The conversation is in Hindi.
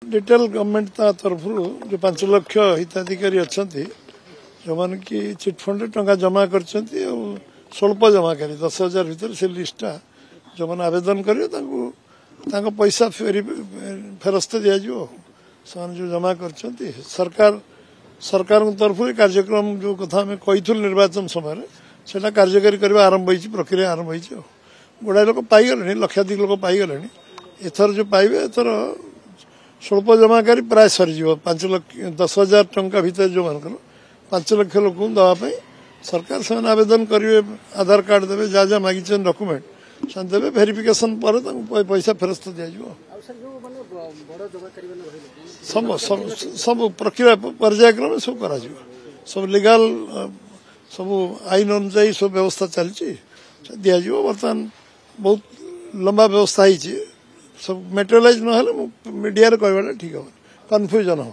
डिटेल गवर्नमेंट तरफ जो 5 लाख हिताधिकारी अच्छा जो मान कि चिटफंड टंका जमा कर स्वल्प जमाकारी 10,000 भितर से लिस्टा जो मैंने आवेदन करेंगे पैसा फेरस्त दिज्व से जो जमा कर सरकार तरफ कार्यक्रम जो कथा आम कही निर्वाचन समय से कार्यकारी करने आरंभ हो प्रक्रिया आरंभ हो गुड़ाए लोक पाईगले लक्षाधिक लोक पाईगले एथर जो पाइबे एथर स्वल्प जमाकारी प्राय सरीज 10,000 टंका भितर जो मान 5 लाख लोक दवाई सरकार से आवेदन करेंगे आधार कार्ड देवे जहाँ जहाँ मागिच डॉक्यूमेंट से देवे वेरिफिकेशन पर पैसा फेरस्त दिज्व सब प्रक्रिया पर्यायक्रम सब करा सब लीगल सब आईन अनुजाई सब व्यवस्था चलती दिज्व बर्तमान बहुत लंबा व्यवस्था सब मेटेरियलाइज ना मीडिया कहवा ठीक हम कन्फ्यूजन हम।